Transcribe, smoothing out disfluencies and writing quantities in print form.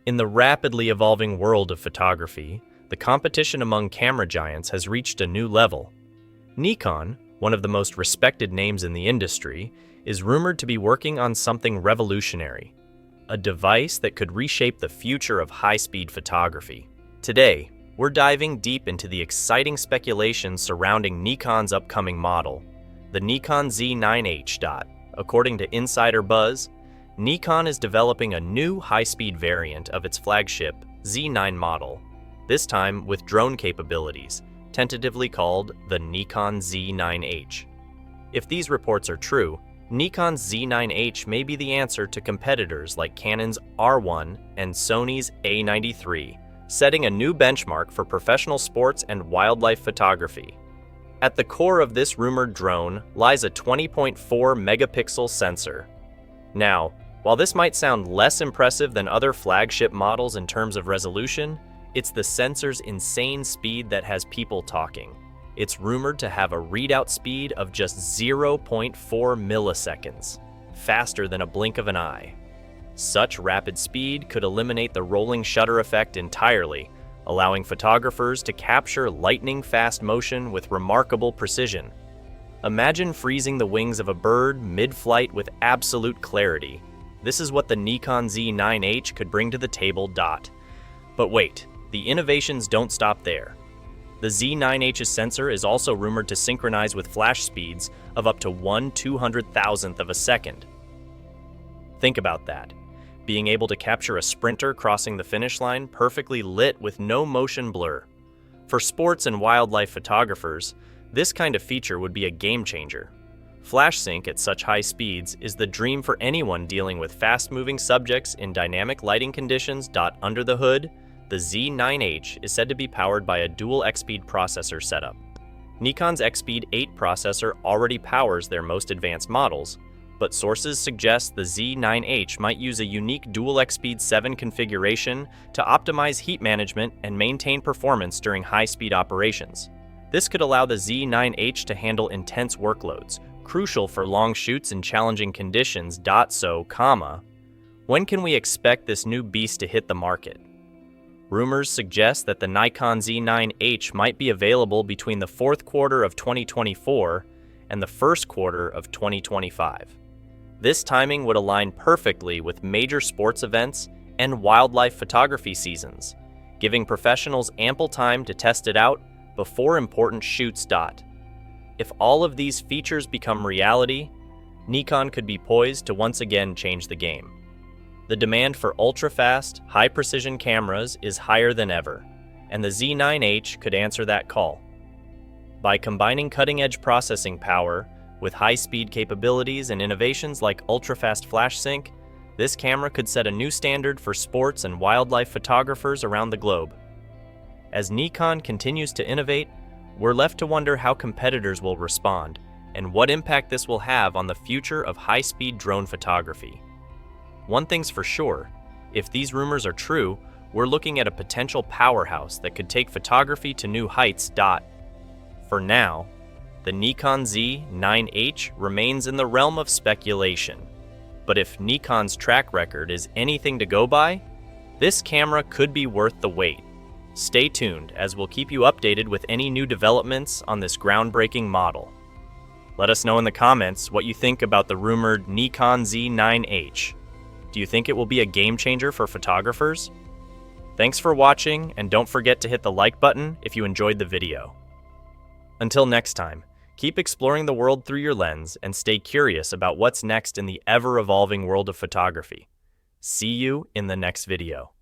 In the rapidly evolving world of photography, the competition among camera giants has reached a new level. Nikon, one of the most respected names in the industry, is rumored to be working on something revolutionary, a device that could reshape the future of high-speed photography. Today, we're diving deep into the exciting speculation surrounding Nikon's upcoming model, the Nikon Z9H. According to Insider Buzz, Nikon is developing a new high-speed variant of its flagship Z9 model, this time with drone capabilities, tentatively called the Nikon Z9H. If these reports are true, Nikon's Z9H may be the answer to competitors like Canon's R1 and Sony's A93, setting a new benchmark for professional sports and wildlife photography. At the core of this rumored drone lies a 20.4 megapixel sensor. Now, while this might sound less impressive than other flagship models in terms of resolution, it's the sensor's insane speed that has people talking. It's rumored to have a readout speed of just 0.4 milliseconds, faster than a blink of an eye. Such rapid speed could eliminate the rolling shutter effect entirely, allowing photographers to capture lightning-fast motion with remarkable precision. Imagine freezing the wings of a bird mid-flight with absolute clarity. This is what the Nikon Z9H could bring to the table. But wait, the innovations don't stop there. The Z9H's sensor is also rumored to synchronize with flash speeds of up to 1/200,000th of a second. Think about that. Being able to capture a sprinter crossing the finish line perfectly lit with no motion blur. For sports and wildlife photographers, this kind of feature would be a game changer. Flash sync at such high speeds is the dream for anyone dealing with fast-moving subjects in dynamic lighting conditions. Under the hood, the Z9H is said to be powered by a dual X-Speed processor setup. Nikon's X-Speed 8 processor already powers their most advanced models, but sources suggest the Z9H might use a unique dual X-Speed 7 configuration to optimize heat management and maintain performance during high-speed operations. This could allow the Z9H to handle intense workloads, crucial for long shoots in challenging conditions. When can we expect this new beast to hit the market? Rumors suggest that the Nikon Z9H might be available between the fourth quarter of 2024 and the first quarter of 2025. This timing would align perfectly with major sports events and wildlife photography seasons, giving professionals ample time to test it out before important shoots. If all of these features become reality, Nikon could be poised to once again change the game. The demand for ultra-fast, high-precision cameras is higher than ever, and the Z9H could answer that call. By combining cutting-edge processing power with high-speed capabilities and innovations like ultra-fast flash sync, this camera could set a new standard for sports and wildlife photographers around the globe. As Nikon continues to innovate, we're left to wonder how competitors will respond and what impact this will have on the future of high-speed drone photography. One thing's for sure, if these rumors are true, we're looking at a potential powerhouse that could take photography to new heights. For now, the Nikon Z9H remains in the realm of speculation. But if Nikon's track record is anything to go by, this camera could be worth the wait. Stay tuned, as we'll keep you updated with any new developments on this groundbreaking model. Let us know in the comments what you think about the rumored Nikon Z9H. Do you think it will be a game changer for photographers? Thanks for watching, and don't forget to hit the like button if you enjoyed the video. Until next time, keep exploring the world through your lens and stay curious about what's next in the ever-evolving world of photography. See you in the next video.